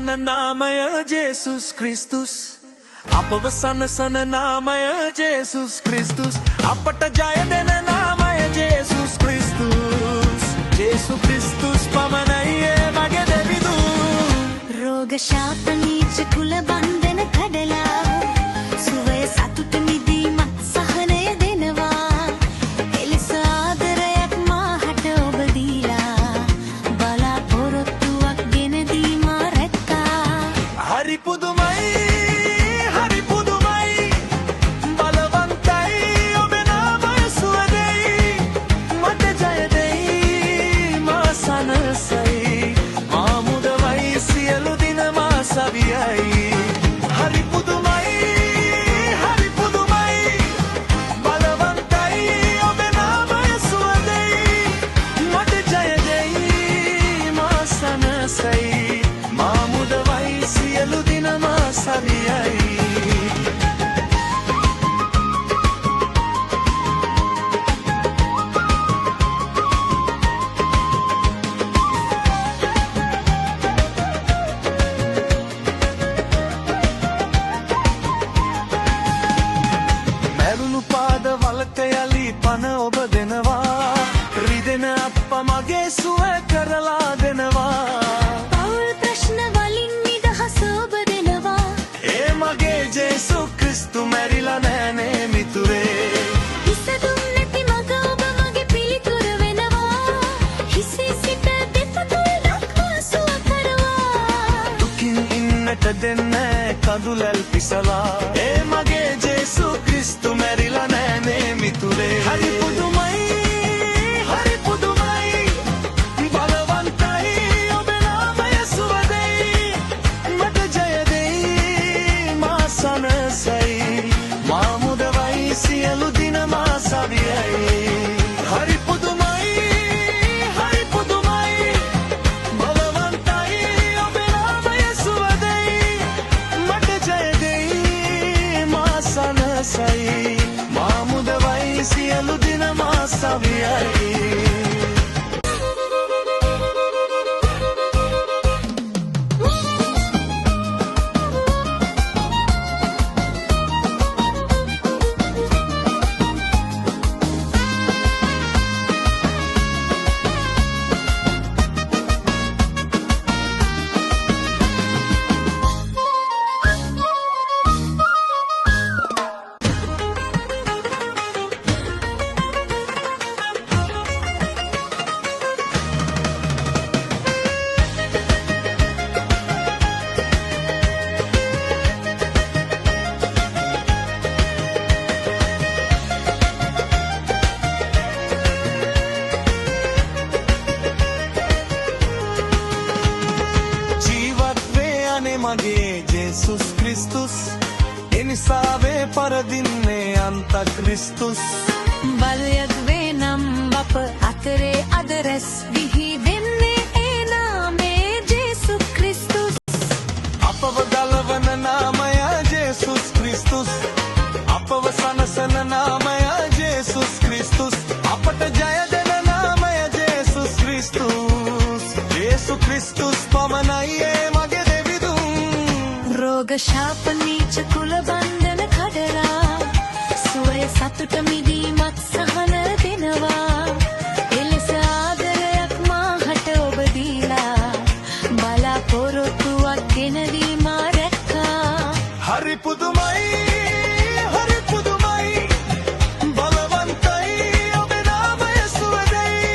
වන නාමය ජේසුස් ක්‍රිස්තුස් අපව සනසන නාමය ජේසුස් ක්‍රිස්තුස් අපට ජය දෙන නාමය ජේසුස් ක්‍රිස්තුස් ජේසු ක්‍රිස්තුස් පමණයි ඒ මගේ දෙවිදු රෝග ශාප නීච කුල බන්ධන කඩලා සුවය සතුට මිදීමත් සහනය දෙනවා එලෙස ආදරයක් මාහට ඔබ දීලා බලාපොරොත්තුවක් ගෙන දී මා රැක්කා හරි පුදුමයි හරි පුදුමයි බලවන්තයි ඔබේ නාමය සුවදයි මට ජය දෙයි මා සනසයි මා මුදවයි සියලු දින මා සවියයි හරි පුදුමයි හරි පුදුමයි බලවන්තයි ඔබේ නාමය සුවදයි මට ජය දෙයි මා සනසයි මා මුදවයි සියලු දින මා සවියයි මැරුණු පාද වලක යලි පන ඔබ දෙනවා රිදෙන අප්ප මගේ සුව කරලා දෙනවා පවුල් ප්‍රශ්න වලින් නිදහස ඔබ දෙනවා ඒ මගේ ජේසු ක්‍රිස්තු මැරිලා නෑනේ මිතුරේ හිසදුම් නැති මග ඔබ මගේ පිළිතුර වෙනවා හිසේ සිට දෙපතුල් දක්වා සුව කරවා දුකින් ඉන්නට දෙන්නේ කඳුලැල් පිසලා ඒ මගේ ජේසු ක්‍රිස්තු මැරිලා නෑනේ මිතුරේ හරි පුදුමයි හරි පුදුමයි බලවන්තයි ඔබේ නාමය සුවදයි මට ජය දෙයි මා සනසයි මා මුදවයි සියලු දින මා සවියයි හරි පුදුමයි හරි පුදුමයි බලවන්තයි ඔබේ නාමය සුවදයි මට ජය දෙයි මා සනසයි මා මුදවයි සියලු දින මා සවියයි මගේ ජේසුස් ක්‍රිස්තුස් එනිසාවේ පරදින්නේ අන්ත ක්‍රිස්තුස් බලයක් වේ නම් අප අතරේ අද රැස් විහි වෙන්නේ ඒ නාමේ ජේසු ක්‍රිස්තුස් අපව ගලවන නාමය ජේසුස් ක්‍රිස්තුස් අපව සනසන නාමය ජේසුස් ක්‍රිස්තුස් අපට ජය දෙන නාමය ජේසුස් ක්‍රිස්තුස් ජේසු ක්‍රිස්තුස් පමණයි ඒ මගේ රෝග ශාප නීච කුල බන්ධන කඩලා සුවය සතුට මිදීමත් සහන දෙනවා එලෙස ආදරයක් මාහට ඔබ දීලා බලාපොරොත්තුවක් ගෙන දී මා රැක්කා හරි පුදුමයි හරි පුදුමයි බලවන්තයි ඔබේ නාමය සුවදයි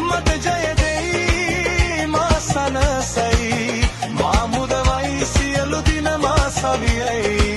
මට ජය දෙයි මා සනසයි මා මුදවයි සියලු දින මා සවියයි